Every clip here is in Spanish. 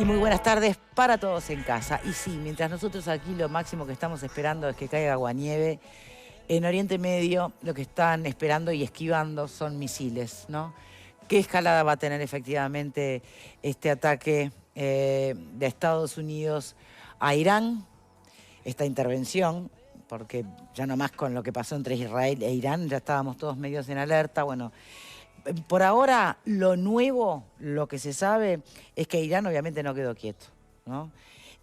Y muy buenas tardes para todos en casa. Y sí, mientras nosotros aquí lo máximo que estamos esperando es que caiga aguanieve, en Oriente Medio lo que están esperando y esquivando son misiles, ¿no? ¿Qué escalada va a tener efectivamente este ataque de Estados Unidos a Irán? Esta intervención, porque ya no más con lo que pasó entre Israel e Irán, ya estábamos todos medios en alerta. Bueno, por ahora lo nuevo, lo que se sabe, es que Irán obviamente no quedó quieto, ¿no?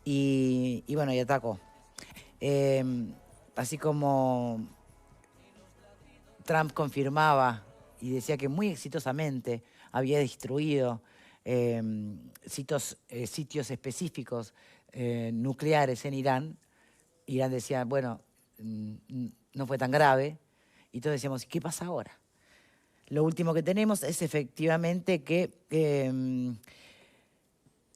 Y bueno, y atacó. Así como Trump confirmaba y decía que muy exitosamente había destruido sitios específicos nucleares en Irán, Irán decía, bueno, no fue tan grave. Y todos decíamos, ¿qué pasa ahora? Lo último que tenemos es efectivamente que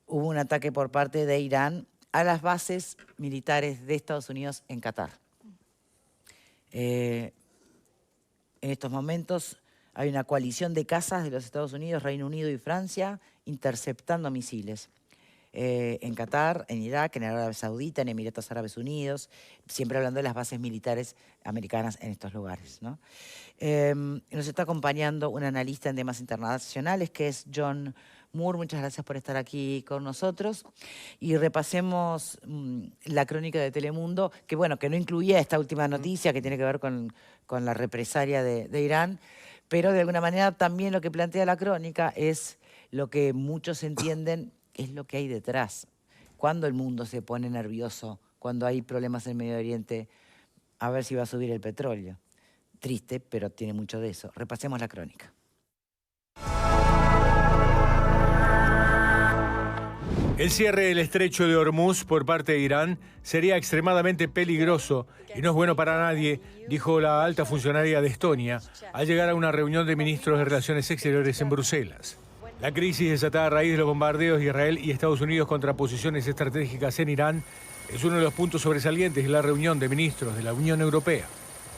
hubo un ataque por parte de Irán a las bases militares de Estados Unidos en Qatar. En estos momentos hay una coalición de cazas de los Estados Unidos, Reino Unido y Francia interceptando misiles. En Qatar, en Irak, en Arabia Saudita, en Emiratos Árabes Unidos, siempre hablando de las bases militares americanas en estos lugares, ¿no? Nos está acompañando un analista en temas internacionales que es John Moore. Muchas gracias por estar aquí con nosotros. Y repasemos la crónica de Telemundo, que bueno, que no incluía esta última noticia que tiene que ver con la represalia de Irán, pero de alguna manera también lo que plantea la crónica es lo que muchos entienden es lo que hay detrás. Cuando el mundo se pone nervioso, cuando hay problemas en Medio Oriente, a ver si va a subir el petróleo. Triste, pero tiene mucho de eso. Repasemos la crónica. El cierre del estrecho de Hormuz por parte de Irán sería extremadamente peligroso y no es bueno para nadie, dijo la alta funcionaria de Estonia al llegar a una reunión de ministros de Relaciones Exteriores en Bruselas. La crisis desatada a raíz de los bombardeos de Israel y Estados Unidos contra posiciones estratégicas en Irán es uno de los puntos sobresalientes de la reunión de ministros de la Unión Europea.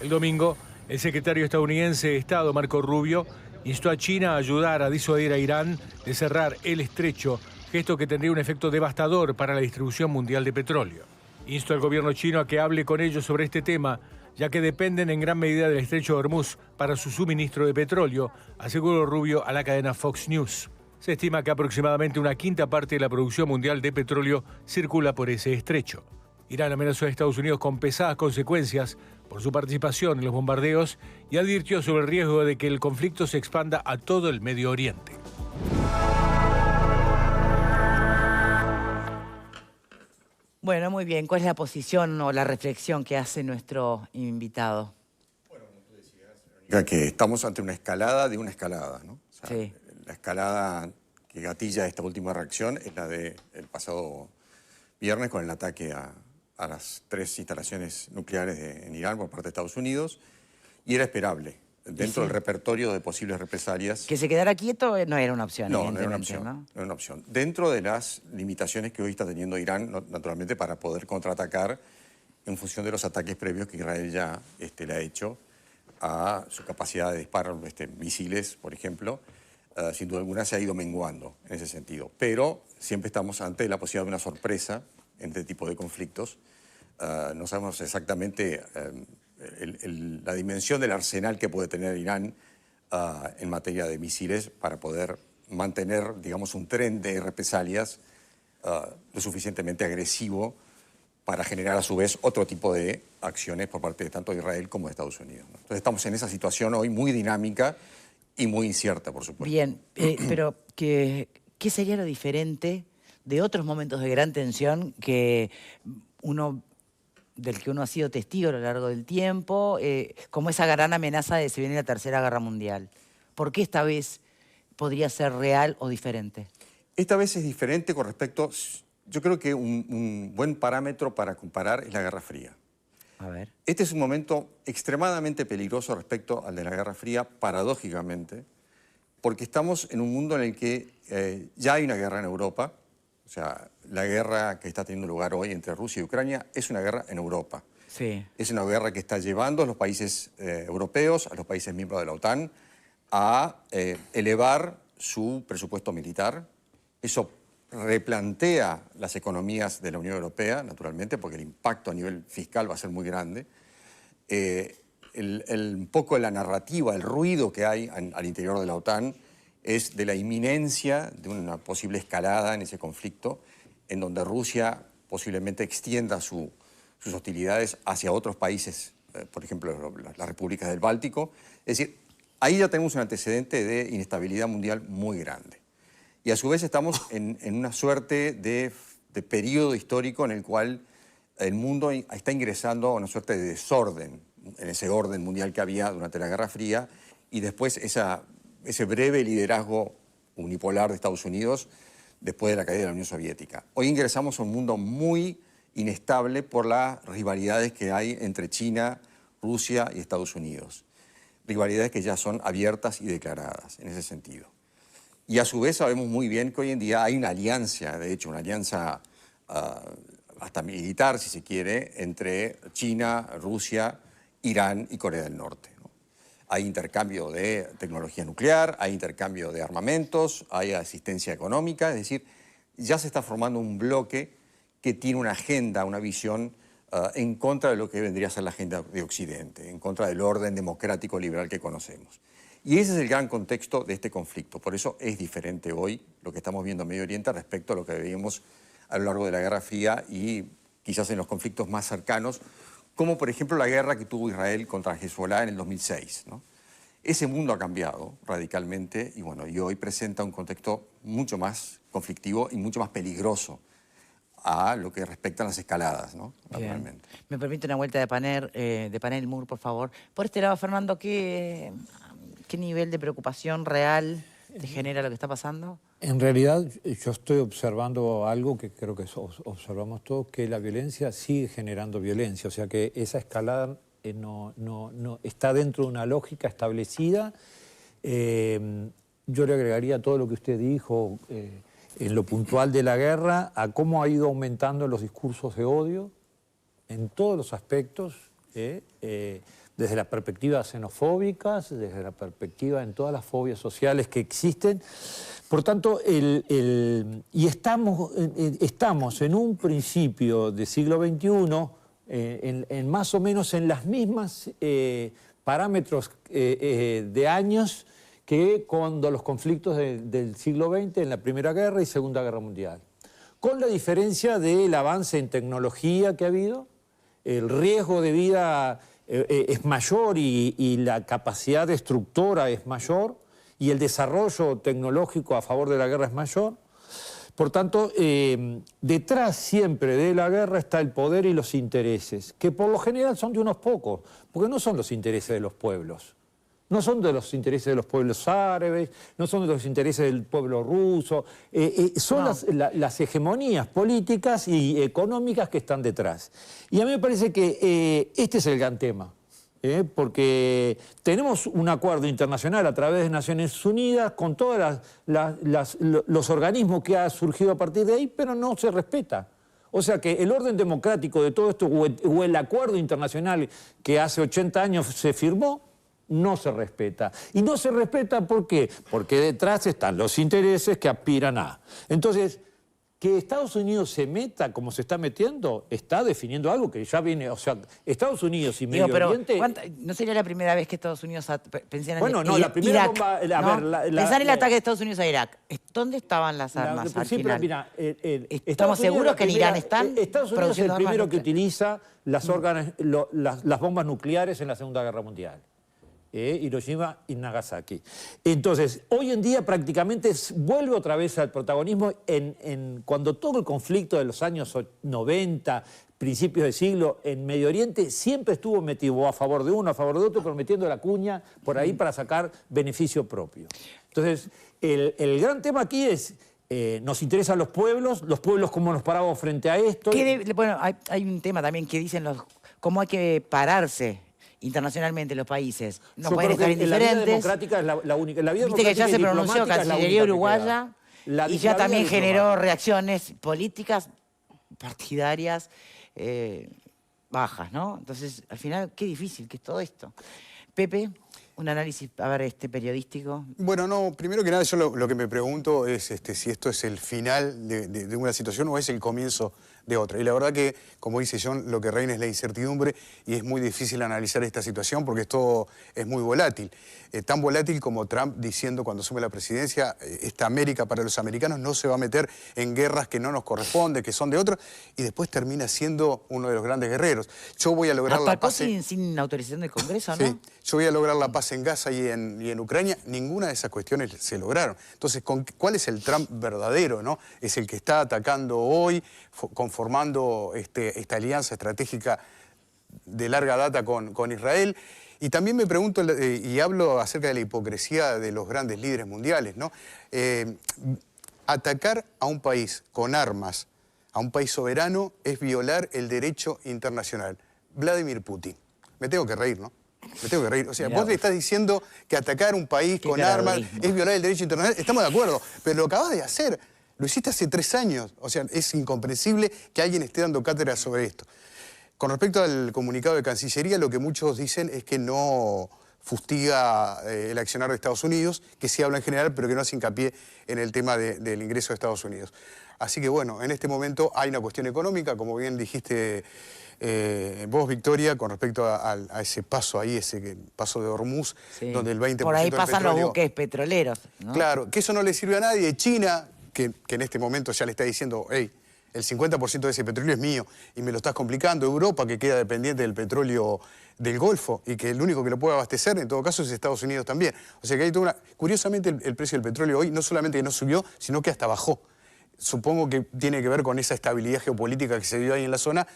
El domingo, el secretario estadounidense de Estado, Marco Rubio, instó a China a ayudar a disuadir a Irán de cerrar el estrecho, gesto que tendría un efecto devastador para la distribución mundial de petróleo. Instó al gobierno chino a que hable con ellos sobre este tema, ya que dependen en gran medida del estrecho de Hormuz para su suministro de petróleo, aseguró Rubio a la cadena Fox News. Se estima que aproximadamente una quinta parte de la producción mundial de petróleo circula por ese estrecho. Irán amenazó a Estados Unidos con pesadas consecuencias por su participación en los bombardeos y advirtió sobre el riesgo de que el conflicto se expanda a todo el Medio Oriente. Bueno, muy bien. ¿Cuál es la posición o la reflexión que hace nuestro invitado? Bueno, como tú decías, que estamos ante una escalada de una escalada, ¿no? O sea, sí. La escalada que gatilla esta última reacción es la del pasado viernes con el ataque a las 3 instalaciones nucleares en Irán por parte de Estados Unidos, y era esperable. Dentro del repertorio de posibles represalias. Que se quedara quieto no era una opción, no era una ¿no? opción, no era una opción. Dentro de las limitaciones que hoy está teniendo Irán, naturalmente, para poder contraatacar en función de los ataques previos que Israel ya le ha hecho a su capacidad de disparar misiles, por ejemplo, sin duda alguna se ha ido menguando en ese sentido. Pero siempre estamos ante la posibilidad de una sorpresa en este tipo de conflictos. No sabemos exactamente la dimensión del arsenal que puede tener Irán en materia de misiles para poder mantener, digamos, un tren de represalias lo suficientemente agresivo para generar a su vez otro tipo de acciones por parte de tanto de Israel como de Estados Unidos, ¿no? Entonces estamos en esa situación hoy muy dinámica y muy incierta, por supuesto. Bien, pero ¿qué sería lo diferente de otros momentos de gran tensión del que uno ha sido testigo a lo largo del tiempo, como esa gran amenaza de se viene la Tercera Guerra Mundial? ¿Por qué esta vez podría ser real o diferente? Esta vez es diferente con respecto, yo creo que un buen parámetro para comparar es la Guerra Fría. A ver. Este es un momento extremadamente peligroso respecto al de la Guerra Fría, paradójicamente, porque estamos en un mundo en el que ya hay una guerra en Europa. O sea, la guerra que está teniendo lugar hoy entre Rusia y Ucrania es una guerra en Europa. Sí. Es una guerra que está llevando a los países europeos, a los países miembros de la OTAN, a elevar su presupuesto militar. Eso replantea las economías de la Unión Europea, naturalmente, porque el impacto a nivel fiscal va a ser muy grande. Un poco la narrativa, el ruido que hay al interior de la OTAN es de la inminencia de una posible escalada en ese conflicto, en donde Rusia posiblemente extienda sus hostilidades hacia otros países, por ejemplo, las repúblicas del Báltico. Es decir, ahí ya tenemos un antecedente de inestabilidad mundial muy grande. Y a su vez estamos en una suerte de periodo histórico en el cual el mundo está ingresando a una suerte de desorden en ese orden mundial que había durante la Guerra Fría y después ese breve liderazgo unipolar de Estados Unidos después de la caída de la Unión Soviética. Hoy ingresamos a un mundo muy inestable por las rivalidades que hay entre China, Rusia y Estados Unidos. Rivalidades que ya son abiertas y declaradas en ese sentido. Y a su vez sabemos muy bien que hoy en día hay una alianza, de hecho una alianza hasta militar, si se quiere, entre China, Rusia, Irán y Corea del Norte, ¿no? Hay intercambio de tecnología nuclear, hay intercambio de armamentos, hay asistencia económica, es decir, ya se está formando un bloque que tiene una agenda, una visión en contra de lo que vendría a ser la agenda de Occidente, en contra del orden democrático liberal que conocemos. Y ese es el gran contexto de este conflicto. Por eso es diferente hoy lo que estamos viendo en Medio Oriente respecto a lo que veíamos a lo largo de la Guerra Fría y quizás en los conflictos más cercanos, como por ejemplo la guerra que tuvo Israel contra Hezbollah en el 2006, ¿no? Ese mundo ha cambiado radicalmente y, bueno, y hoy presenta un contexto mucho más conflictivo y mucho más peligroso a lo que respecta a las escaladas, ¿no? Naturalmente. Me permite una vuelta de panel Moore, por favor. Por este lado, Fernando, ¿qué nivel de preocupación real te genera lo que está pasando? En realidad, yo estoy observando algo que creo que observamos todos, que la violencia sigue generando violencia. O sea, que esa escalada no está dentro de una lógica establecida. Yo le agregaría todo lo que usted dijo en lo puntual de la guerra, a cómo ha ido aumentando los discursos de odio en todos los aspectos, desde la perspectiva xenofóbicas, desde la perspectiva en todas las fobias sociales que existen. Por tanto, estamos en un principio del siglo XXI, en más o menos en las mismas parámetros de años que cuando los conflictos del siglo XX, en la Primera Guerra y Segunda Guerra Mundial. Con la diferencia del avance en tecnología que ha habido, el riesgo de vida es mayor y la capacidad destructora es mayor y el desarrollo tecnológico a favor de la guerra es mayor. Por tanto, detrás siempre de la guerra está el poder y los intereses, que por lo general son de unos pocos, porque no son los intereses de los pueblos. No son de los intereses de los pueblos árabes, no son de los intereses del pueblo ruso, son las hegemonías políticas y económicas que están detrás. Y a mí me parece que este es el gran tema, porque tenemos un acuerdo internacional a través de Naciones Unidas con todos los organismos que han surgido a partir de ahí, pero no se respeta. O sea que el orden democrático de todo esto o el acuerdo internacional que hace 80 años se firmó, no se respeta. Y no se respeta ¿por qué? Porque detrás están los intereses que aspiran a. Entonces, que Estados Unidos se meta como se está metiendo, está definiendo algo que ya viene, o sea, Estados Unidos y Medio Oriente... ¿No sería la primera vez que Estados Unidos pensara en bueno, no, la primera Irak, bomba... Pensar en el ataque de Estados Unidos a Irak. ¿Dónde estaban las armas al final? Mira, ¿Estamos seguros que en Irán están Estados Unidos es el produciendo primero armas que utiliza las bombas nucleares en la Segunda Guerra Mundial. Hiroshima y Nagasaki. Entonces, hoy en día prácticamente vuelve otra vez al protagonismo cuando todo el conflicto de los años 90, principios de siglo, en Medio Oriente, siempre estuvo metido a favor de uno, a favor de otro, pero metiendo la cuña por ahí para sacar beneficio propio. Entonces, el gran tema aquí es... nos interesan los pueblos cómo nos paramos frente a esto. Bueno, hay un tema también que dicen cómo hay que pararse internacionalmente los países. No pueden estar indiferentes. La vida democrática es la única. La vida Viste que ya se pronunció Cancillería Uruguaya y ya también generó reacciones políticas partidarias bajas, ¿no? Entonces, al final, qué difícil que es todo esto. Pepe. Un análisis, a ver, periodístico. Bueno, no, primero que nada yo lo que me pregunto es si esto es el final de una situación o es el comienzo de otra. Y la verdad que, como dice John, lo que reina es la incertidumbre y es muy difícil analizar esta situación porque esto es muy volátil. Tan volátil como Trump diciendo cuando asume la presidencia, esta América para los americanos no se va a meter en guerras que no nos corresponden, que son de otros, y después termina siendo uno de los grandes guerreros. Yo voy a lograr la Atacó paz... sin autorización del Congreso, ¿no? Sí, yo voy a lograr la paz en Gaza y en Ucrania. Ninguna de esas cuestiones se lograron. Entonces, ¿cuál es el Trump verdadero, no? Es el que está atacando hoy, conformando esta alianza estratégica de larga data con Israel. Y también me pregunto, y hablo acerca de la hipocresía de los grandes líderes mundiales, ¿no? Atacar a un país con armas, a un país soberano, es violar el derecho internacional. Vladimir Putin. Me tengo que reír, ¿no? Me tengo que reír. O sea, Mirá, vos le estás diciendo que atacar a un país con armas gradualismo. es violar el derecho internacional. Estamos de acuerdo, pero lo acabas de hacer. Lo hiciste hace 3 años. O sea, es incomprensible que alguien esté dando cátedra sobre esto. Con respecto al comunicado de Cancillería, lo que muchos dicen es que no fustiga el accionar de Estados Unidos, que sí habla en general, pero que no hace hincapié en el tema del ingreso de Estados Unidos. Así que bueno, en este momento hay una cuestión económica, como bien dijiste vos, Victoria, con respecto a ese paso ahí, ese paso de Hormuz, Sí. donde el 20% Por ahí del pasan petróleo... los buques petroleros, ¿no? Claro, que eso no le sirve a nadie. China, que en este momento ya le está diciendo, hey, el 50% de ese petróleo es mío y me lo estás complicando. Europa, que queda dependiente del petróleo del Golfo y que el único que lo puede abastecer, en todo caso, es Estados Unidos también. O sea que hay toda una... Curiosamente, el precio del petróleo hoy no solamente que no subió, sino que hasta bajó. Supongo que tiene que ver con esa estabilidad geopolítica que se dio ahí en la zona,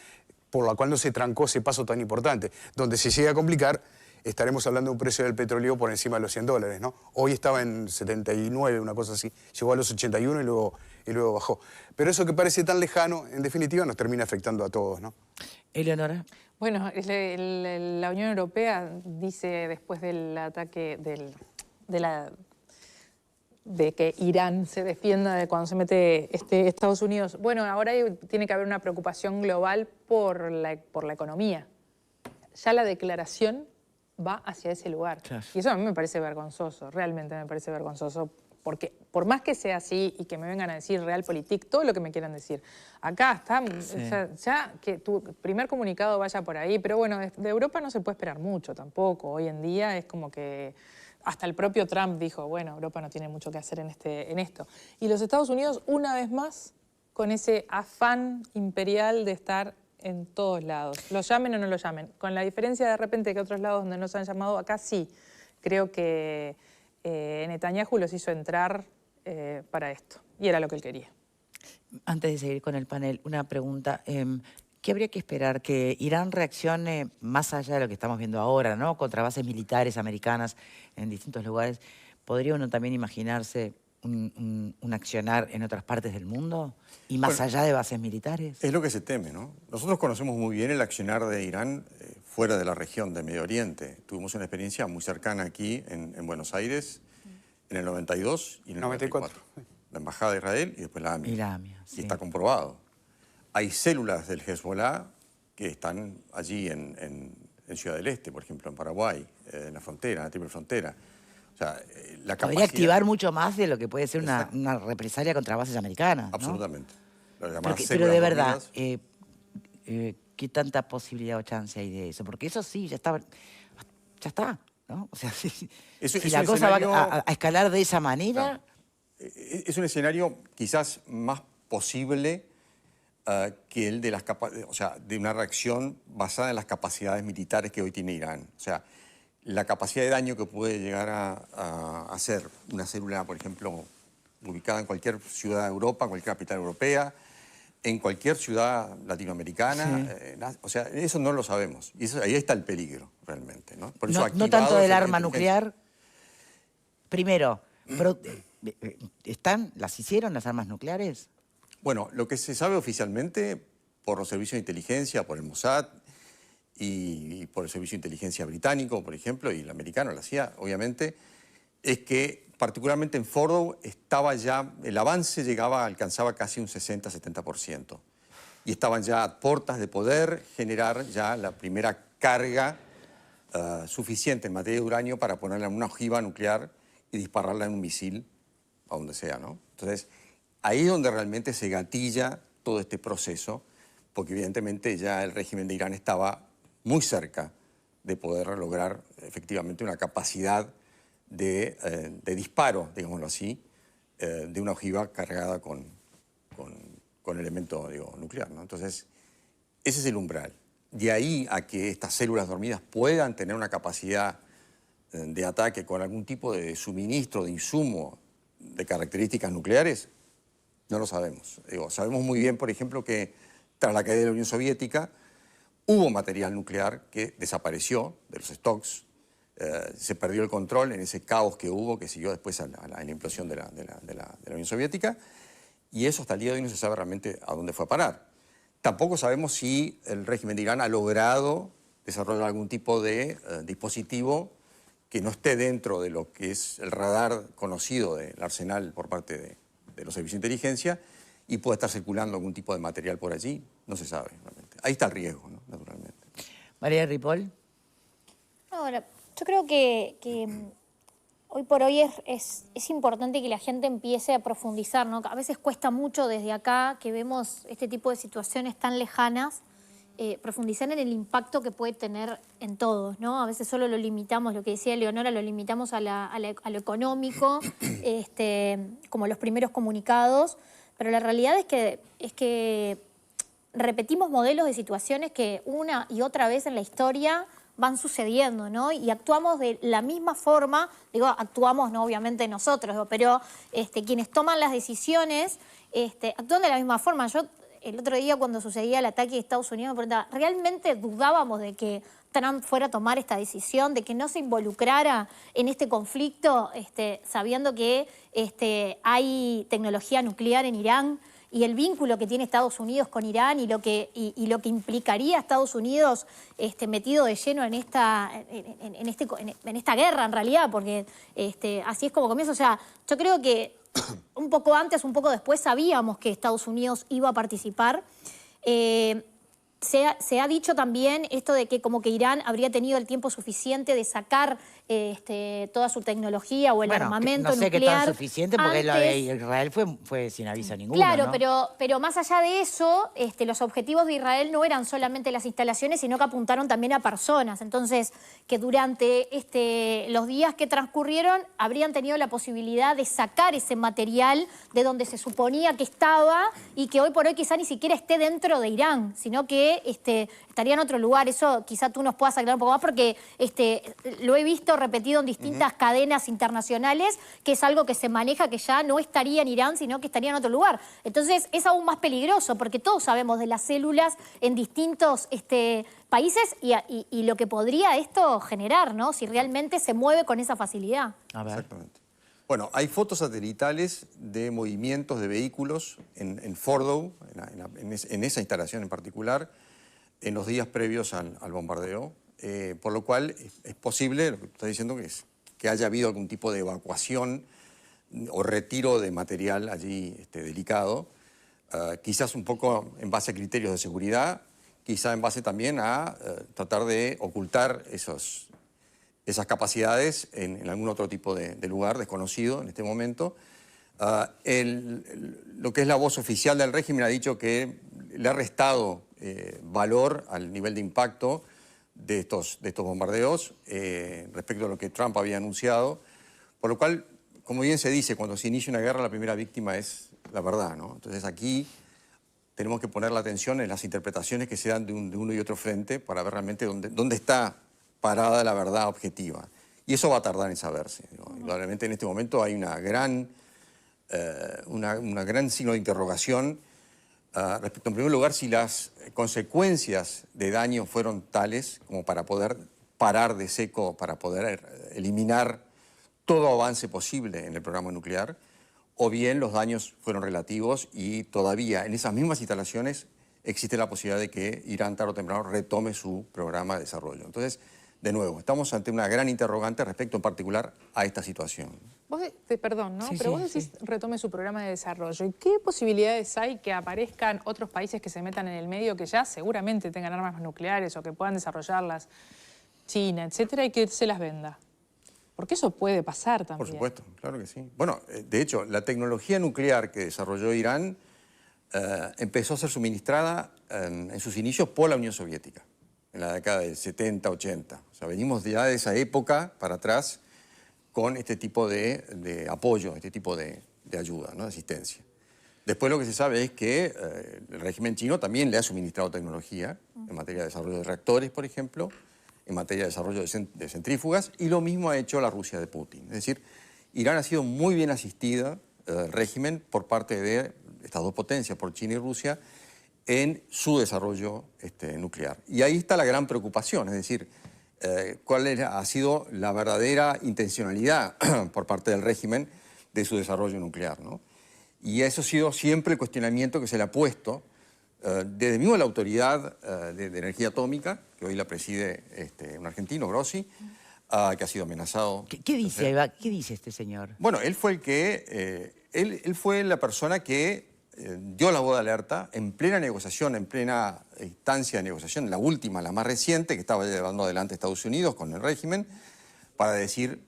por la cual no se trancó ese paso tan importante. Donde se llega a complicar, estaremos hablando de un precio del petróleo por encima de los $100, ¿no? Hoy estaba en 79, una cosa así. Llegó a los 81 y luego bajó. Pero eso que parece tan lejano, en definitiva, nos termina afectando a todos, ¿no? Eleonora. Bueno, la Unión Europea dice después del ataque de que Irán se defienda de cuando se mete Estados Unidos. Bueno, ahora tiene que haber una preocupación global por la economía. Ya la declaración va hacia ese lugar. Claro. Y eso a mí me parece vergonzoso, realmente me parece vergonzoso, porque por más que sea así y que me vengan a decir Realpolitik, todo lo que me quieran decir, acá está, Sí. o sea, ya que tu primer comunicado vaya por ahí, pero bueno, de Europa no se puede esperar mucho tampoco. Hoy en día es como que hasta el propio Trump dijo, bueno, Europa no tiene mucho que hacer en esto. Y los Estados Unidos, una vez más, con ese afán imperial de estar en todos lados, lo llamen o no lo llamen, con la diferencia de repente que otros lados donde no se han llamado, acá sí, creo que Netanyahu los hizo entrar para esto, y era lo que él quería. Antes de seguir con el panel, una pregunta. ¿Qué habría que esperar? ¿Que Irán reaccione más allá de lo que estamos viendo ahora, ¿no? Contra bases militares americanas en distintos lugares? ¿Podría uno también imaginarse un accionar en otras partes del mundo? ¿Y más allá de bases militares? Es lo que se teme, ¿no? Nosotros conocemos muy bien el accionar de Irán fuera de la región de Medio Oriente. Tuvimos una experiencia muy cercana aquí en Buenos Aires en el 92 y en el 94. La Embajada de Israel y después la AMIA. Y la AMIA, sí. Y está comprobado. Hay células del Hezbollah que están allí en Ciudad del Este, por ejemplo, en Paraguay, en la frontera, en la triple frontera. O sea, la capacidad... Podría activar mucho más de lo que puede ser una represalia contra bases americanas, ¿no? Absolutamente. Pero de verdad, ¿qué tanta posibilidad o chance hay de eso? Porque eso sí, ya está, ¿no? O sea, si la cosa va a escalar de esa manera... Claro. Es un escenario quizás más posible que el de de una reacción basada en las capacidades militares que hoy tiene Irán. O sea, la capacidad de daño que puede llegar a hacer una célula, por ejemplo, ubicada en cualquier ciudad de Europa, cualquier capital europea, en cualquier ciudad latinoamericana. Sí. O sea, eso no lo sabemos. Y ahí está el peligro, realmente, ¿no? Por eso no tanto del arma nuclear. Primero, ¿las hicieron las armas nucleares? Bueno, lo que se sabe oficialmente por los servicios de inteligencia, por el Mossad y por el servicio de inteligencia británico, por ejemplo, y el americano, la CIA, obviamente, es que particularmente en Fordow estaba ya, el avance alcanzaba casi un 60-70%. Y estaban ya a puertas de poder generar ya la primera carga suficiente en materia de uranio para ponerla en una ojiva nuclear y dispararla en un misil a donde sea, ¿no? Entonces, ahí es donde realmente se gatilla todo este proceso, porque evidentemente ya el régimen de Irán estaba muy cerca de poder lograr efectivamente una capacidad de disparo, digámoslo así, de una ojiva cargada con elemento, digo, nuclear, ¿no? Entonces, ese es el umbral. De ahí a que estas células dormidas puedan tener una capacidad de ataque con algún tipo de suministro, de insumo, de características nucleares, no lo sabemos. Digo, sabemos muy bien, por ejemplo, que tras la caída de la Unión Soviética hubo material nuclear que desapareció de los stocks, se perdió el control en ese caos que hubo, que siguió después a la implosión de la Unión Soviética, y eso hasta el día de hoy no se sabe realmente a dónde fue a parar. Tampoco sabemos si el régimen de Irán ha logrado desarrollar algún tipo de dispositivo que no esté dentro de lo que es el radar conocido del arsenal por parte de los servicios de inteligencia y pueda estar circulando algún tipo de material por allí. No se sabe realmente. Ahí está el riesgo, ¿no? Naturalmente. María Ripoll. Ahora, yo creo que hoy por hoy es importante que la gente empiece a profundizar, ¿no? A veces cuesta mucho desde acá, que vemos este tipo de situaciones tan lejanas, profundizar en el impacto que puede tener en todos, ¿no? A veces solo lo limitamos, lo que decía Leonora, lo limitamos a lo económico, como los primeros comunicados, pero la realidad es que repetimos modelos de situaciones que una y otra vez en la historia van sucediendo, ¿no? Y actuamos de la misma forma, digo, actuamos no obviamente nosotros, pero quienes toman las decisiones actúan de la misma forma. Yo el otro día cuando sucedía el ataque de Estados Unidos me preguntaba, ¿realmente dudábamos de que Trump fuera a tomar esta decisión, de que no se involucrara en este conflicto, sabiendo que hay tecnología nuclear en Irán? Y el vínculo que tiene Estados Unidos con Irán y lo que implicaría Estados Unidos metido de lleno en esta guerra en realidad, porque así es como comienza. O sea, yo creo que un poco antes, un poco después sabíamos que Estados Unidos iba a participar. Se ha dicho también esto de que como que Irán habría tenido el tiempo suficiente de sacar toda su tecnología o el armamento nuclear. No sé qué tan suficiente porque la de antes. Israel fue sin aviso ninguno, Claro, ¿no? pero más allá de eso, los objetivos de Israel no eran solamente las instalaciones, sino que apuntaron también a personas. Entonces, que durante los días que transcurrieron habrían tenido la posibilidad de sacar ese material de donde se suponía que estaba y que hoy por hoy quizá ni siquiera esté dentro de Irán, sino que estaría en otro lugar. Eso quizá tú nos puedas aclarar un poco más porque lo he visto repetido en distintas cadenas internacionales, que es algo que se maneja que ya no estaría en Irán, sino que estaría en otro lugar. Entonces es aún más peligroso porque todos sabemos de las células en distintos países y lo que podría esto generar, ¿no? Si realmente se mueve con esa facilidad. A ver. Exactamente. Bueno, hay fotos satelitales de movimientos de vehículos en Fordow, en esa instalación en particular, en los días previos al bombardeo, por lo cual es posible, lo que tú estás diciendo, que haya habido algún tipo de evacuación o retiro de material allí delicado, quizás un poco en base a criterios de seguridad, quizá en base también a tratar de ocultar esas capacidades en algún otro tipo de lugar desconocido en este momento. Lo que es la voz oficial del régimen ha dicho que le ha restado valor al nivel de impacto de estos bombardeos respecto a lo que Trump había anunciado, por lo cual, como bien se dice, cuando se inicia una guerra la primera víctima es la verdad, ¿no? Entonces aquí tenemos que poner la atención en las interpretaciones que se dan de uno y otro frente para ver realmente dónde está parada la verdad objetiva. Y eso va a tardar en saberse. Indudablemente en este momento hay una gran signo de interrogación respecto, en primer lugar, si las consecuencias de daño fueron tales como para poder parar de seco, para poder eliminar todo avance posible en el programa nuclear, o bien los daños fueron relativos y todavía en esas mismas instalaciones existe la posibilidad de que Irán tarde o temprano retome su programa de desarrollo. Entonces, de nuevo, estamos ante una gran interrogante respecto en particular a esta situación. Perdón, ¿no? Sí, pero sí, vos decís sí. retome su programa de desarrollo. ¿Y qué posibilidades hay que aparezcan otros países que se metan en el medio que ya seguramente tengan armas nucleares o que puedan desarrollarlas? China, etcétera, y que se las venda. Porque eso puede pasar también. Por supuesto, claro que sí. Bueno, de hecho, la tecnología nuclear que desarrolló Irán empezó a ser suministrada en sus inicios por la Unión Soviética, en la década del 70, 80. O sea, venimos ya de esa época para atrás con este tipo de apoyo, este tipo de ayuda, ¿no? De asistencia. Después lo que se sabe es que el régimen chino también le ha suministrado tecnología en materia de desarrollo de reactores, por ejemplo, en materia de desarrollo de centrífugas, y lo mismo ha hecho la Rusia de Putin. Es decir, Irán ha sido muy bien asistida, el régimen, por parte de estas dos potencias, por China y Rusia, en su desarrollo nuclear. Y ahí está la gran preocupación, es decir, cuál ha sido la verdadera intencionalidad por parte del régimen de su desarrollo nuclear, ¿no? Y eso ha sido siempre el cuestionamiento que se le ha puesto desde mismo la Autoridad de Energía Atómica, que hoy la preside un argentino, Grossi, que ha sido amenazado. ¿Qué dice, Eva? ¿Qué dice este señor? Bueno, él fue el que, él fue la persona que dio la voz de alerta en plena negociación, en plena instancia de negociación, la última, la más reciente, que estaba llevando adelante Estados Unidos con el régimen, para decir,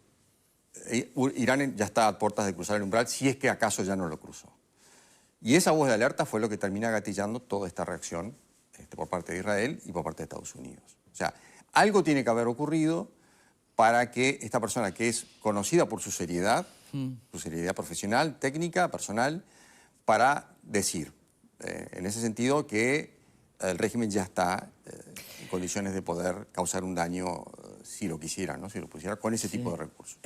Irán ya está a puertas de cruzar el umbral, si es que acaso ya no lo cruzó. Y esa voz de alerta fue lo que termina gatillando toda esta reacción por parte de Israel y por parte de Estados Unidos. O sea, algo tiene que haber ocurrido para que esta persona, que es conocida por su seriedad profesional, técnica, personal, para decir, en ese sentido, que el régimen ya está en condiciones de poder causar un daño si lo quisiera, ¿no? Si lo pusiera con ese tipo de recursos.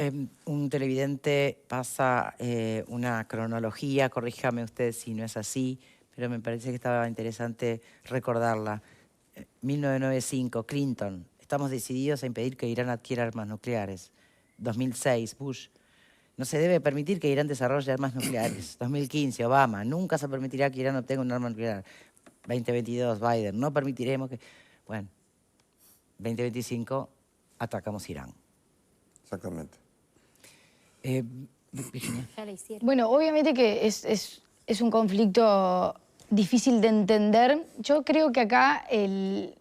Un televidente pasa una cronología, corríjame usted si no es así, pero me parece que estaba interesante recordarla. 1995, Clinton, estamos decididos a impedir que Irán adquiera armas nucleares. 2006, Bush, no se debe permitir que Irán desarrolle armas nucleares. 2015, Obama, nunca se permitirá que Irán obtenga un arma nuclear. 2022, Biden, no permitiremos que... Bueno, 2025, atacamos Irán. Exactamente. Virginia. Ya la hicieron. Bueno, obviamente que es un conflicto difícil de entender. Yo creo que acá el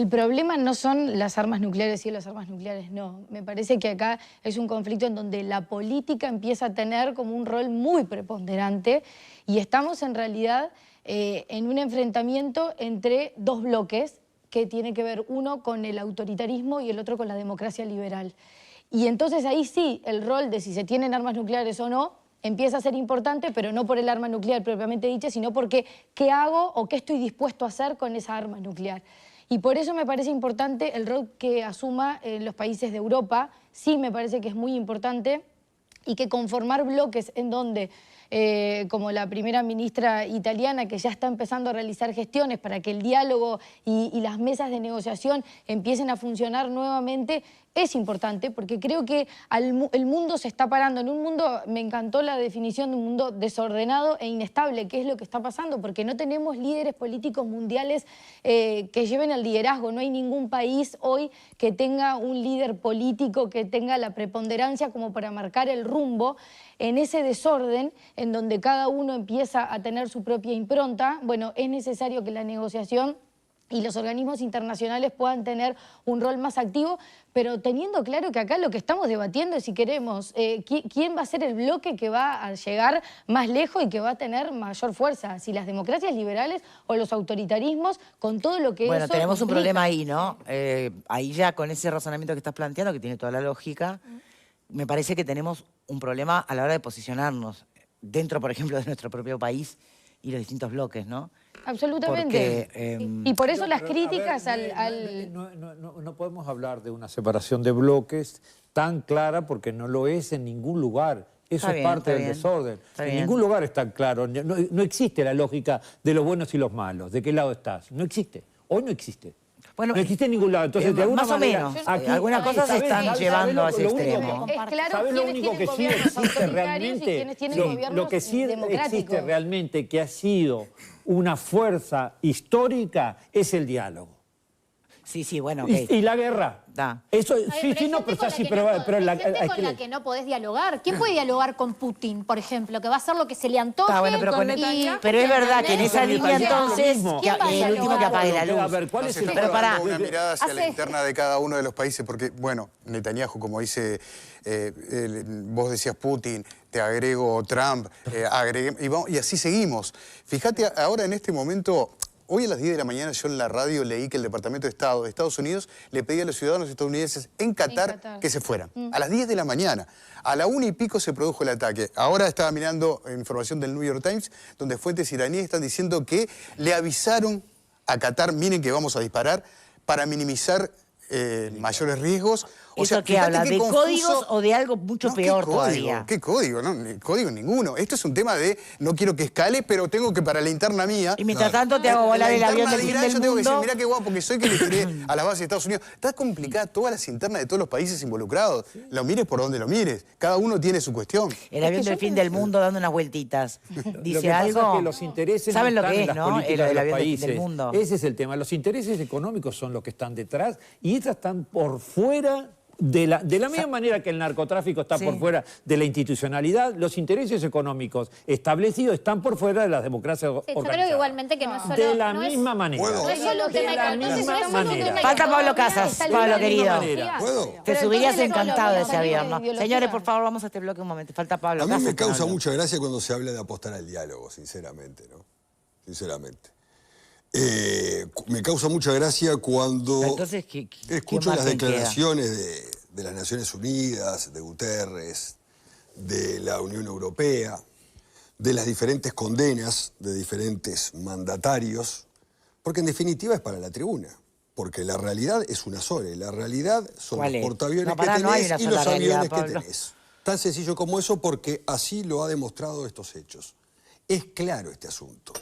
problema no son las armas nucleares y las armas nucleares no. Me parece que acá es un conflicto en donde la política empieza a tener como un rol muy preponderante y estamos en realidad en un enfrentamiento entre dos bloques que tiene que ver uno con el autoritarismo y el otro con la democracia liberal. Y entonces ahí sí, el rol de si se tienen armas nucleares o no empieza a ser importante, pero no por el arma nuclear propiamente dicha, sino porque qué hago o qué estoy dispuesto a hacer con esa arma nuclear. Y por eso me parece importante el rol que asuma los países de Europa, sí me parece que es muy importante, y que conformar bloques en donde, como la primera ministra italiana, que ya está empezando a realizar gestiones para que el diálogo y las mesas de negociación empiecen a funcionar nuevamente, es importante, porque creo que el mundo se está parando. En un mundo, me encantó la definición de un mundo desordenado e inestable, que es lo que está pasando, porque no tenemos líderes políticos mundiales que lleven el liderazgo. No hay ningún país hoy que tenga un líder político que tenga la preponderancia como para marcar el rumbo. En ese desorden, en donde cada uno empieza a tener su propia impronta, bueno, es necesario que la negociación y los organismos internacionales puedan tener un rol más activo, pero teniendo claro que acá lo que estamos debatiendo es si queremos, quién va a ser el bloque que va a llegar más lejos y que va a tener mayor fuerza, si las democracias liberales o los autoritarismos, con todo lo que Bueno, eso tenemos un implica. problema ahí, ¿no? Ahí ya con ese razonamiento que estás planteando, que tiene toda la lógica, me parece que tenemos un problema a la hora de posicionarnos dentro, por ejemplo, de nuestro propio país y los distintos bloques, ¿no? Absolutamente. Porque, y por eso las Pero, críticas a ver, al... No podemos hablar de una separación de bloques tan clara porque no lo es en ningún lugar. Eso Está es bien, parte está del bien. desorden. Está En bien. ningún lugar es tan claro. No existe la lógica de los buenos y los malos. ¿De qué lado estás? No existe. Hoy no existe. Bueno, no existe en ningún lado. Entonces, de alguna más o manera, menos. aquí, Algunas cosas se están llevando a ese extremo. Es claro ¿sabes lo quiénes único tienen que sí gobiernos existe autoritarios y realmente? quiénes tienen Sí, gobiernos lo que sí democráticos. existe realmente, que ha sido una fuerza histórica, es el diálogo. Sí, bueno, ok. Y la guerra. Da. Eso, Ay, sí, hay no, gente pero con sí, la que no pero hay gente con la que no podés dialogar. ¿Quién puede dialogar con Putin, por ejemplo? Que va a hacer lo que se le antoje. Está bueno, pero, con con Netanyahu, pero es verdad que en esa Con línea Netanyahu entonces, mismo. que ¿Quién va a el último que dialogar? apague la luz. A ver, ¿cuál es el Nos Pero está pará. dando una mirada hacia la Hace- interna de cada uno de los países, porque, bueno, Netanyahu, como dice, vos decías Putin, te agrego Trump, y así seguimos. Fíjate, ahora en este momento, hoy a las 10 de la mañana yo en la radio leí que el Departamento de Estado de Estados Unidos le pedía a los ciudadanos estadounidenses en Qatar que se fueran. A las 10 de la mañana. A la 1 y pico se produjo el ataque. Ahora estaba mirando información del New York Times, donde fuentes iraníes están diciendo que le avisaron a Qatar, miren que vamos a disparar, para minimizar mayores riesgos. O ¿Eso qué fíjate habla? qué ¿De confuso. códigos o de algo mucho No, peor ¿qué código? todavía? ¿Qué código? No, ni código ninguno. Esto es un tema de no quiero que escale, pero tengo que para la interna mía. Y mientras tanto te hago volar el avión del fin del Yo tengo que decir, mundo. mirá qué guapo que soy que le tiré a las bases de Estados Unidos. Está complicada todas las internas de todos los países involucrados. Lo mires por donde lo mires. Cada uno tiene su cuestión. El avión del fin del mundo dando unas vueltitas. Lo que Dice pasa algo. es que los intereses ¿Saben no lo están que en es, las no? políticas Lo de del los avión del fin países. del mundo. Ese es el tema. Los intereses económicos son los que están detrás y estos están por fuera de la misma manera que el narcotráfico está Sí. por fuera de la institucionalidad, los intereses económicos establecidos están por fuera de las democracias Sí, yo creo organizadas. que igualmente que no es solo... De la no es- misma manera. No es solo un De tema la económico, misma no es solo un manera. tema Falta Pablo económico, Casas, está el Pablo tema de querido. ideología. ¿Puedo? Te Pero subirías entonces no encantado de lo ese mismo, avión, de ¿no? ideología. Señores, por favor, vamos a este bloque un momento. Falta Pablo A mí Casas. me causa hablando. mucha gracia cuando se habla de apostar al diálogo, sinceramente, ¿no? Sinceramente. Me causa mucha gracia cuando Entonces, ¿qué escucho las margen queda? declaraciones de las Naciones Unidas, de Guterres, de la Unión Europea, de las diferentes condenas de diferentes mandatarios, porque en definitiva es para la tribuna. Porque la realidad es una sola, y la realidad son ¿Cuál los es? portaaviones No, pará, que no hay tenés una y sola los realidad, aviones que Pablo. tenés. Tan sencillo como eso, porque así lo ha demostrado estos hechos. Es claro este asunto.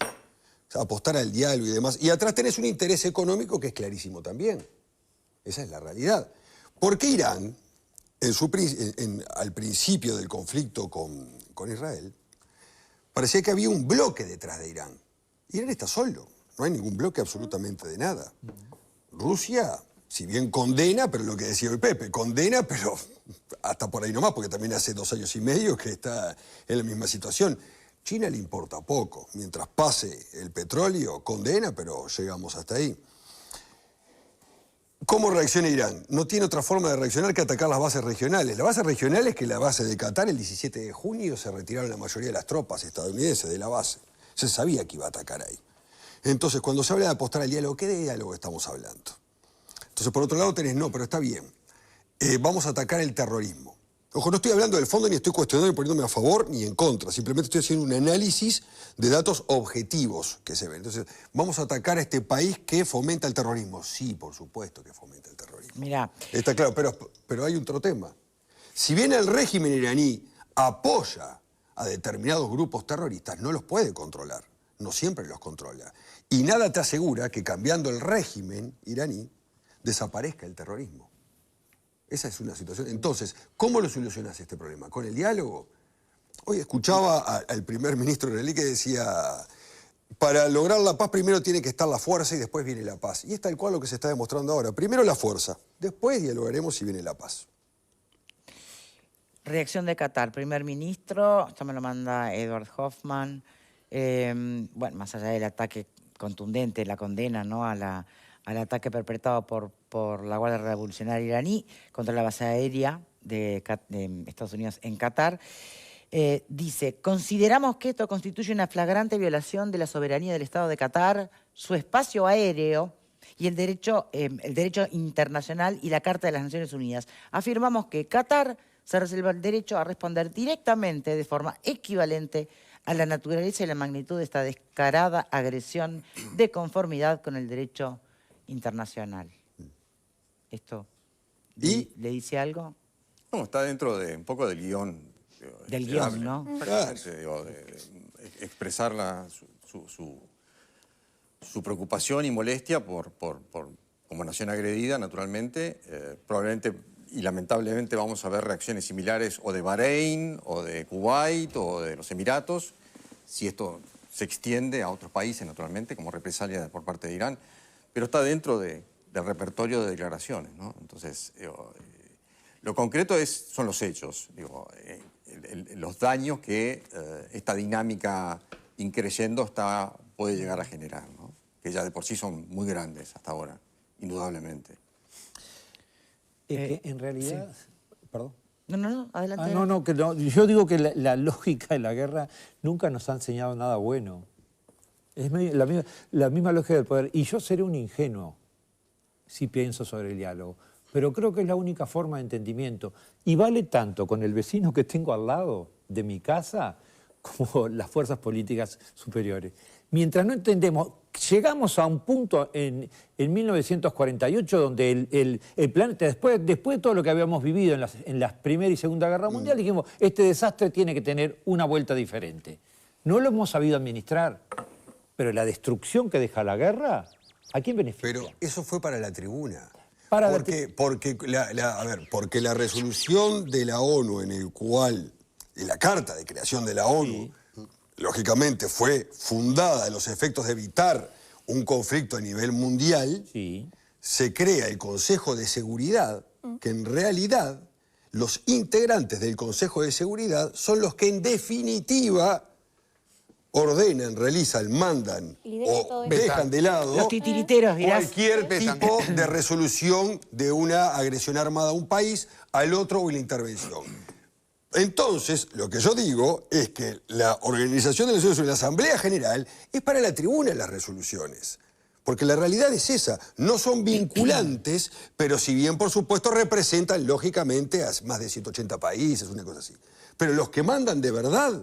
O sea, apostar al diálogo y demás. Y atrás tenés un interés económico que es clarísimo también. Esa es la realidad. ¿Por qué Irán, al principio del conflicto con Israel, parecía que había un bloque detrás de Irán? Irán está solo. No hay ningún bloque absolutamente de nada. Rusia, si bien condena, pero lo que decía hoy Pepe, condena, pero hasta por ahí nomás, porque también hace 2 años y medio que está en la misma situación. China le importa poco. Mientras pase el petróleo, condena, pero llegamos hasta ahí. ¿Cómo reacciona Irán? No tiene otra forma de reaccionar que atacar las bases regionales. La base regional es que la base de Qatar, el 17 de junio, se retiraron la mayoría de las tropas estadounidenses de la base. Se sabía que iba a atacar ahí. Entonces, cuando se habla de apostar al diálogo, ¿qué de diálogo estamos hablando? Entonces, por otro lado tenés, no, pero está bien. Vamos a atacar el terrorismo. Ojo, no estoy hablando del fondo ni estoy cuestionando ni poniéndome a favor ni en contra. Simplemente estoy haciendo un análisis de datos objetivos que se ven. Entonces, vamos a atacar a este país que fomenta el terrorismo. Sí, por supuesto que fomenta el terrorismo. Mirá, Está claro, pero hay otro tema. Si bien el régimen iraní apoya a determinados grupos terroristas, no los puede controlar. No siempre los controla. Y nada te asegura que cambiando el régimen iraní desaparezca el terrorismo. Esa es una situación. Entonces, ¿cómo lo solucionás este problema? ¿Con el diálogo? Hoy escuchaba al primer ministro israelí que decía, para lograr la paz primero tiene que estar la fuerza y después viene la paz. Y es tal cual lo que se está demostrando ahora. Primero la fuerza, después dialogaremos si viene la paz. reacción de Qatar. Primer ministro, esto me lo manda Edward Hoffman. Bueno, más allá del ataque contundente, la condena, ¿no?, al ataque perpetrado por la Guardia Revolucionaria iraní contra la base aérea de Estados Unidos en Qatar. Dice, consideramos que esto constituye una flagrante violación de la soberanía del Estado de Qatar, su espacio aéreo y el derecho internacional y la Carta de las Naciones Unidas. Afirmamos que Qatar se reserva el derecho a responder directamente, de forma equivalente, a la naturaleza y la magnitud de esta descarada agresión de conformidad con el derecho internacional. ¿Esto ¿Y? le dice algo? No, está dentro de un poco del guión. Del esperable. guión, ¿no? Exactamente, digo, de expresar su preocupación y molestia como nación agredida, naturalmente. Probablemente y lamentablemente vamos a ver reacciones similares o de Bahrein, o de Kuwait, o de los Emiratos, si esto se extiende a otros países, naturalmente, como represalia por parte de Irán. Pero está dentro de del repertorio de declaraciones, ¿no? Entonces, lo concreto son los hechos, digo, los daños que esta dinámica increyendo puede llegar a generar, ¿no? Que ya de por sí son muy grandes hasta ahora, indudablemente. En realidad, sí. Perdón. No, adelante. No, yo digo que la lógica de la guerra nunca nos ha enseñado nada bueno. Es la misma lógica del poder. Y yo seré un ingenuo si pienso sobre el diálogo, pero creo que es la única forma de entendimiento. Y vale tanto con el vecino que tengo al lado de mi casa como las fuerzas políticas superiores. Mientras no entendemos, llegamos a un punto en 1948 donde el planeta, después de todo lo que habíamos vivido en la Primera y Segunda Guerra Mundial, dijimos, este desastre tiene que tener una vuelta diferente. No lo hemos sabido administrar, pero la destrucción que deja la guerra, ¿a quién beneficia? Pero eso fue para la tribuna. Porque Porque la resolución de la ONU en la Carta de Creación de la ONU, lógicamente fue fundada en los efectos de evitar un conflicto a nivel mundial, se crea el Consejo de Seguridad, que en realidad los integrantes del Consejo de Seguridad son los que en definitiva ordenan, realizan, mandan o dejan de lado los titiriteros, cualquier tipo de resolución de una agresión armada a un país, al otro o la intervención. Entonces, lo que yo digo es que la Organización de Naciones Unidas, la Asamblea General, es para la tribuna las resoluciones. Porque la realidad es esa, no son vinculantes, pero si bien, por supuesto, representan, lógicamente, a más de 180 países, una cosa así. Pero los que mandan de verdad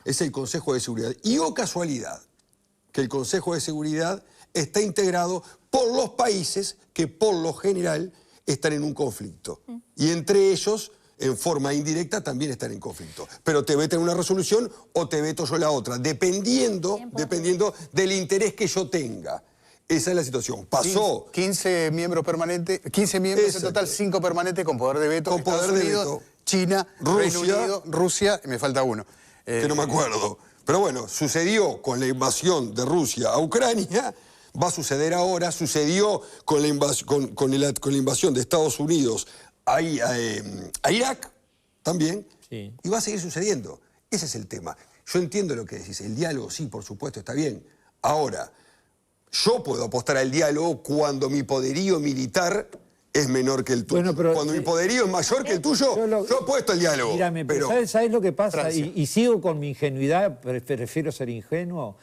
es el Consejo de Seguridad. Y casualidad, que el Consejo de Seguridad está integrado por los países que, por lo general, están en un conflicto. Y entre ellos, en forma indirecta, también están en conflicto. Pero te vetan una resolución o te veto yo la otra, dependiendo del interés que yo tenga. Esa es la situación. Pasó. 15 miembros permanentes, 15 miembros en total, 5 permanentes con poder de veto. Con Estados poder de Unidos, veto. China, Reino Unido, Rusia, y me falta uno. Que no me acuerdo. Pero bueno, sucedió con la invasión de Rusia a Ucrania, va a suceder ahora, sucedió con la invasión de Estados Unidos a Irak también, y va a seguir sucediendo. Ese es el tema. Yo entiendo lo que decís, el diálogo sí, por supuesto, está bien. Ahora, yo puedo apostar al diálogo cuando mi poderío militar es menor que el tuyo. Bueno, pero, cuando mi poderío es mayor que el tuyo, yo apuesto al diálogo. Mírame, pero ¿sabes lo que pasa? Y sigo con mi ingenuidad, prefiero ser ingenuo.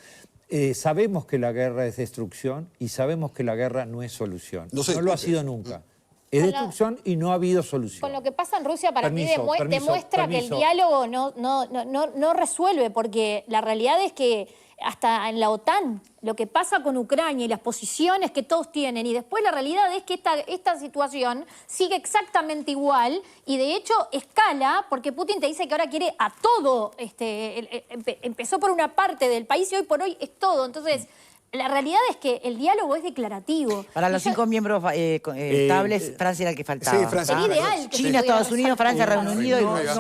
Sabemos que la guerra es destrucción y sabemos que la guerra no es solución. No lo ha sido nunca. Es destrucción y no ha habido solución. Con lo que pasa en Rusia, para mí demuestra que el diálogo no resuelve, porque la realidad es que hasta en la OTAN, lo que pasa con Ucrania y las posiciones que todos tienen, y después la realidad es que esta situación sigue exactamente igual, y de hecho escala, porque Putin te dice que ahora quiere a todo, empezó por una parte del país y hoy por hoy es todo. Entonces, la realidad es que el diálogo es declarativo. Para los 5 miembros estables, Francia era el que faltaba. Sí, Francia. Sería ideal que China, Estados Unidos, Francia, Reino Unido y Rusia.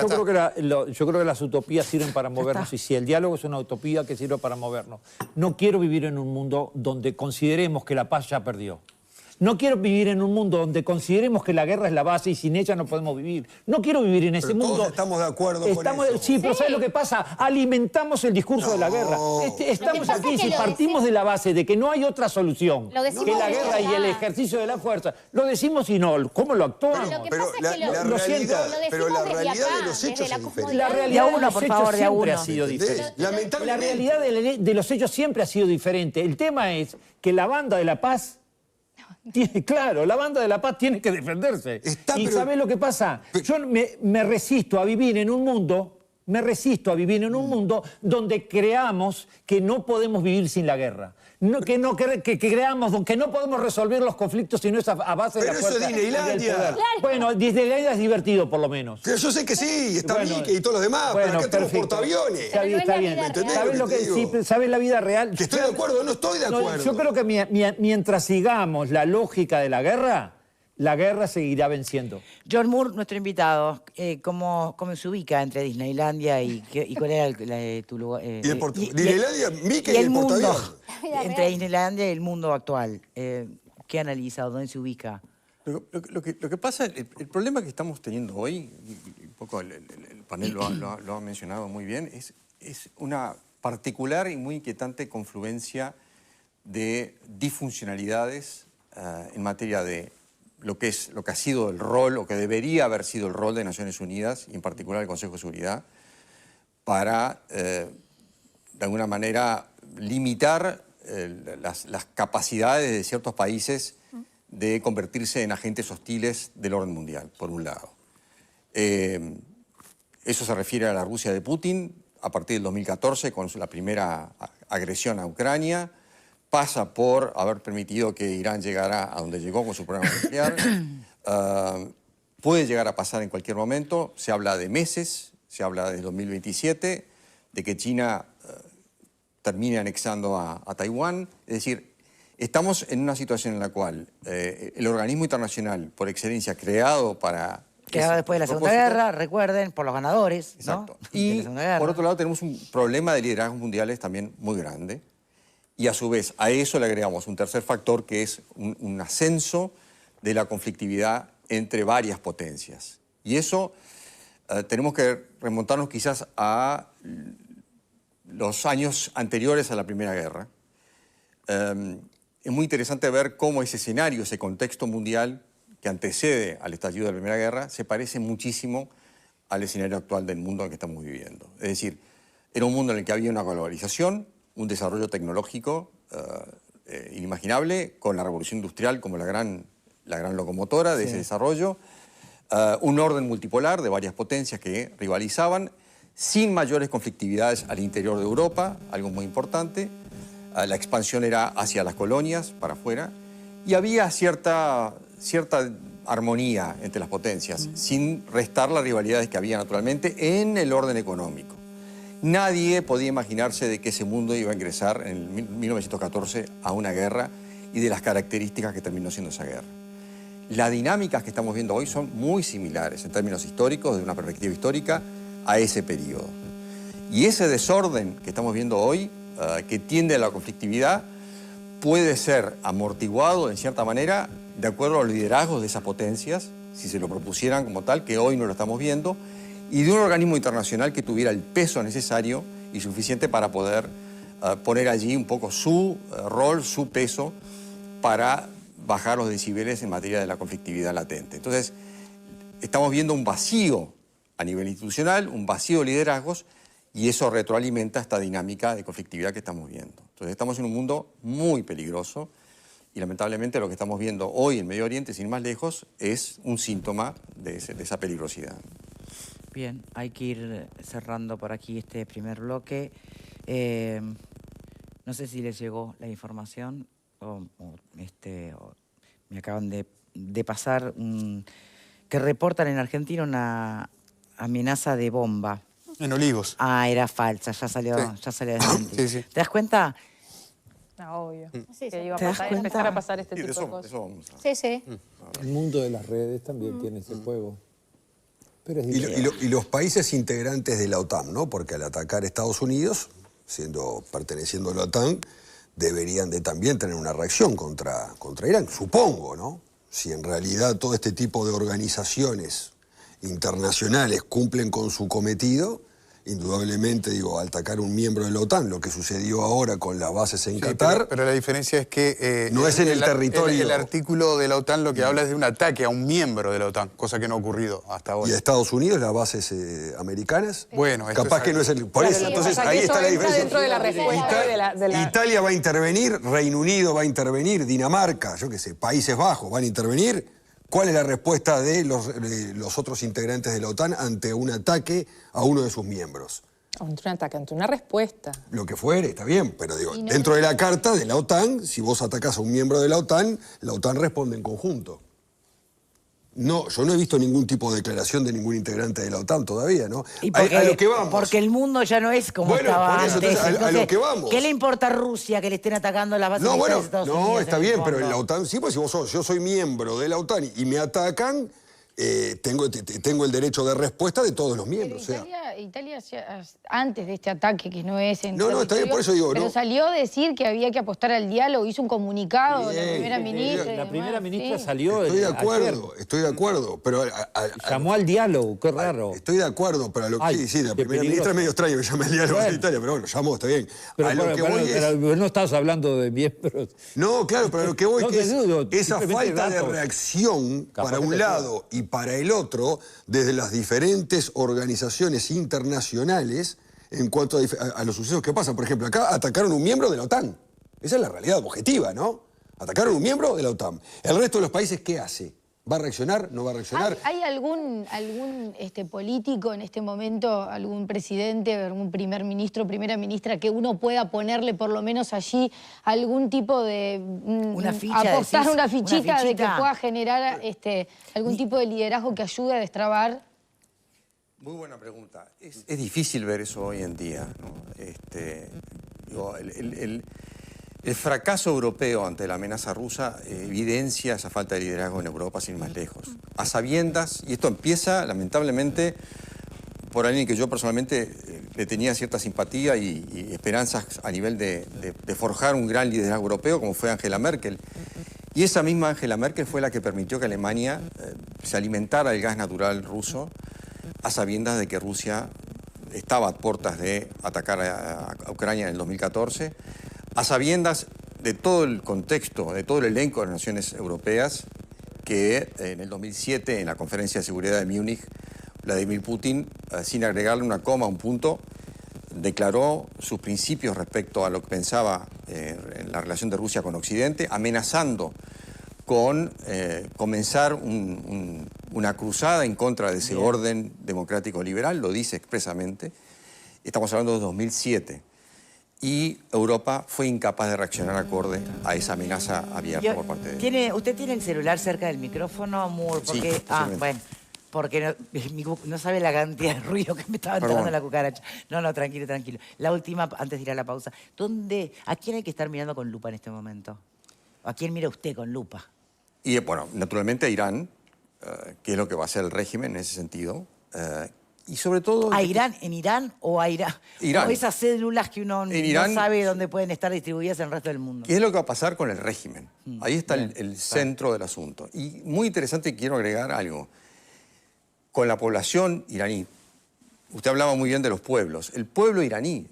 Yo creo que las utopías sirven para movernos. Y si el diálogo es una utopía que sirve para movernos. No quiero vivir en un mundo donde consideremos que la paz ya perdió. No quiero vivir en un mundo donde consideremos que la guerra es la base y sin ella no podemos vivir. No quiero vivir en ese mundo. Todos estamos de acuerdo con eso. Sí, pero ¿sabes lo que pasa? Alimentamos el discurso de la guerra. Estamos aquí, si partimos de la base de que no hay otra solución que la guerra y el ejercicio de la fuerza, lo decimos y no. ¿Cómo lo actuamos? Pero la realidad de los hechos es diferente. La realidad de los hechos siempre ha sido diferente. La realidad de los hechos siempre ha sido diferente. El tema es que la banda de la paz... Claro, la banda de la paz tiene que defenderse. ¿Sabes lo que pasa? Yo me resisto a vivir en un mundo, donde creamos que no podemos vivir sin la guerra. Que creamos que no podemos resolver los conflictos si no es a base de la fuerza. Pero eso es Disneylandia. Claro. Bueno, Disneylandia es divertido por lo menos. Pero yo sé que sí, está Mickey y todos los demás, pero acá tenemos portaaviones. Está bien. ¿Sabes la vida real? Que estoy de acuerdo, no estoy de acuerdo. Yo creo que mientras sigamos la lógica de la guerra seguirá venciendo. John Moore, nuestro invitado, ¿cómo se ubica entre Disneylandia y cuál era tu lugar? Disneylandia, Mickey y el mundo, portaavión. entre Disneylandia y el mundo actual. ¿Qué analiza? ¿Dónde se ubica? Lo que pasa, el problema que estamos teniendo hoy, y un poco el panel lo ha mencionado muy bien, es una particular y muy inquietante confluencia de disfuncionalidades en materia de lo que ha sido el rol, o que debería haber sido el rol de Naciones Unidas, y en particular el Consejo de Seguridad, para, de alguna manera, limitar las capacidades de ciertos países de convertirse en agentes hostiles del orden mundial, por un lado. Eso se refiere a la Rusia de Putin a partir del 2014, con la primera agresión a Ucrania. Pasa por haber permitido que Irán llegara a donde llegó con su programa nuclear. Puede llegar a pasar en cualquier momento. Se habla de meses, se habla de 2027, de que China termine anexando a Taiwán. Es decir, estamos en una situación en la cual el organismo internacional, por excelencia, creado para... Quedaba después de la Segunda Guerra, recuerden, por los ganadores. Exacto. ¿No? Y, por otro lado, tenemos un problema de liderazgos mundiales también muy grande. Y a su vez, a eso le agregamos un tercer factor, que es un ascenso de la conflictividad entre varias potencias. Y eso tenemos que remontarnos quizás a los años anteriores a la Primera Guerra. Es muy interesante ver cómo ese escenario, ese contexto mundial que antecede al estallido de la Primera Guerra, se parece muchísimo al escenario actual del mundo en el que estamos viviendo. Es decir, era un mundo en el que había una globalización, un desarrollo tecnológico inimaginable, con la revolución industrial como la gran locomotora de ese desarrollo, un orden multipolar de varias potencias que rivalizaban, sin mayores conflictividades al interior de Europa, algo muy importante. La expansión era hacia las colonias, para afuera, y había cierta armonía entre las potencias, sin restar las rivalidades que había naturalmente en el orden económico. Nadie podía imaginarse de que ese mundo iba a ingresar en 1914 a una guerra y de las características que terminó siendo esa guerra. Las dinámicas que estamos viendo hoy son muy similares en términos históricos, desde una perspectiva histórica, a ese periodo. Y ese desorden que estamos viendo hoy, que tiende a la conflictividad, puede ser amortiguado en cierta manera de acuerdo a los liderazgos de esas potencias, si se lo propusieran como tal, que hoy no lo estamos viendo, y de un organismo internacional que tuviera el peso necesario y suficiente para poder poner allí un poco su rol, su peso, para bajar los decibeles en materia de la conflictividad latente. Entonces, estamos viendo un vacío a nivel institucional, un vacío de liderazgos, y eso retroalimenta esta dinámica de conflictividad que estamos viendo. Entonces, estamos en un mundo muy peligroso, y lamentablemente lo que estamos viendo hoy en Medio Oriente, sin más lejos, es un síntoma de esa peligrosidad. Bien, hay que ir cerrando por aquí este primer bloque. No sé si les llegó la información o me acaban de pasar que reportan en Argentina una amenaza de bomba. En Olivos. Ah, era falsa, ya salió desmentir. Sí, sí. ¿Te das cuenta? No, obvio. Sí, Que sí. iba a ¿Te das pasar, cuenta? empezar a pasar este Sí, de tipo de eso cosas. vamos a... Sí, sí. El mundo de las redes también tiene ese juego. Pero es diferente. Y los países integrantes de la OTAN, ¿no? Porque al atacar Estados Unidos, perteneciendo a la OTAN, deberían de también tener una reacción contra Irán, supongo, ¿no? Si en realidad todo este tipo de organizaciones internacionales cumplen con su cometido, indudablemente, al atacar un miembro de la OTAN, lo que sucedió ahora con las bases en Qatar... Pero la diferencia es que... no es en el territorio. El artículo de la OTAN lo que habla es de un ataque a un miembro de la OTAN, cosa que no ha ocurrido hasta ahora. ¿Y a Estados Unidos, las bases americanas? Bueno, esto capaz que no es el... Por Claro, eso, lo que entonces pasa es ahí que está la eso entra diferencia. dentro de la respuesta de la- Italia va a intervenir, Reino Unido va a intervenir, Dinamarca, yo qué sé, Países Bajos van a intervenir. ¿Cuál es la respuesta de los otros integrantes de la OTAN ante un ataque a uno de sus miembros? Ante un ataque, ante una respuesta. Lo que fuere, está bien, pero dentro de la carta de la OTAN, si vos atacás a un miembro de la OTAN responde en conjunto. No, yo no he visto ningún tipo de declaración de ningún integrante de la OTAN todavía, ¿no? Y A lo que vamos. porque el mundo ya no es como Bueno, estaba por eso, antes. entonces, a lo que vamos. ¿Qué le importa a Rusia que le estén atacando las bases No, militares bueno, de Estados Unidos? está en el bien, pero en fondo? la OTAN, sí, pues si yo soy miembro de la OTAN y me atacan, tengo el derecho de respuesta de todos los miembros. Pero Italia antes de este ataque, que no es en No, está bien, por eso digo, pero no. salió a decir que había que apostar al diálogo, hizo un comunicado Bien, la primera ministra. y La demás, primera ministra sí. salió Estoy de ayer. acuerdo, estoy de acuerdo, pero... Llamó al diálogo, qué raro. Estoy de acuerdo, pero a lo que... Ay, Sí, la qué primera ministra es medio extraño que llame al diálogo de Italia, pero bueno, llamó, está bien. Pero, A lo que voy es... pero no estás hablando de miembros. No, claro, pero a lo que voy No que te es dudo, esa simplemente falta de datos. reacción Capaz para que un te lado y para el otro, desde las diferentes organizaciones internacionales, en cuanto a los sucesos que pasan. Por ejemplo, acá atacaron un miembro de la OTAN. Esa es la realidad objetiva, ¿no? Atacaron un miembro de la OTAN. ¿El resto de los países qué hace? ¿Va a reaccionar? ¿No va a reaccionar? ¿Hay algún político en este momento, algún presidente, algún primer ministro, primera ministra, que uno pueda ponerle por lo menos allí algún tipo de... Una ficha, apostar decís, una fichita de que fichita. pueda generar algún tipo de liderazgo que ayude a destrabar? Muy buena pregunta. Es difícil ver eso hoy en día, ¿no? Digo, el fracaso europeo ante la amenaza rusa evidencia esa falta de liderazgo en Europa sin ir más lejos. A sabiendas, y esto empieza lamentablemente por alguien que yo personalmente le tenía cierta simpatía y esperanzas a nivel de forjar un gran liderazgo europeo como fue Angela Merkel. Y esa misma Angela Merkel fue la que permitió que Alemania se alimentara del gas natural ruso a sabiendas de que Rusia estaba a puertas de atacar a Ucrania en el 2014, a sabiendas de todo el contexto, de todo el elenco de las naciones europeas, que en el 2007, en la Conferencia de Seguridad de Múnich, Vladimir Putin, sin agregarle una coma a un punto, declaró sus principios respecto a lo que pensaba en la relación de Rusia con Occidente, amenazando con comenzar una cruzada en contra de ese orden democrático liberal, lo dice expresamente. Estamos hablando de 2007. Y Europa fue incapaz de reaccionar acorde a esa amenaza abierta por parte de... ¿Usted tiene el celular cerca del micrófono, Moore? Sí, Porque, posiblemente. bueno, porque no sabe la cantidad de ruido que me estaba entrando Perdón. la cucaracha. No, tranquilo, tranquilo. La última, antes de ir a la pausa. ¿A quién hay que estar mirando con lupa en este momento? ¿A quién mira usted con lupa? Y bueno, naturalmente a Irán, que es lo que va a hacer el régimen en ese sentido. Y sobre todo... ¿A Irán? ¿En Irán o a Irán? Irán. O esas células que uno Irán, no sabe dónde pueden estar distribuidas en el resto del mundo. ¿Qué es lo que va a pasar con el régimen? Ahí está el centro del asunto. Y muy interesante, quiero agregar algo. Con la población iraní, usted hablaba muy bien de los pueblos. El pueblo iraní,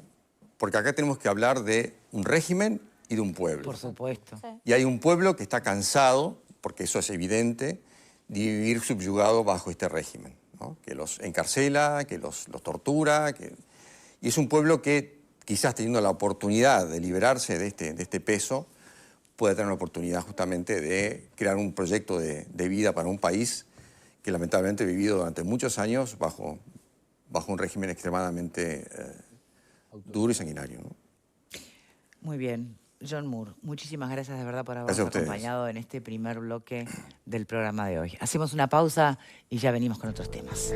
porque acá tenemos que hablar de un régimen y de un pueblo. Por supuesto. Sí. Y hay un pueblo que está cansado, porque eso es evidente, de vivir subyugado bajo este régimen, ¿no? Que los encarcela, que los tortura. Y es un pueblo que, quizás teniendo la oportunidad de liberarse de este peso, puede tener la oportunidad justamente de crear un proyecto de vida para un país que lamentablemente ha vivido durante muchos años bajo un régimen extremadamente duro y sanguinario, ¿no? Muy bien. John Moore, muchísimas gracias de verdad por habernos Gracias a ustedes. acompañado en este primer bloque del programa de hoy. Hacemos una pausa y ya venimos con otros temas.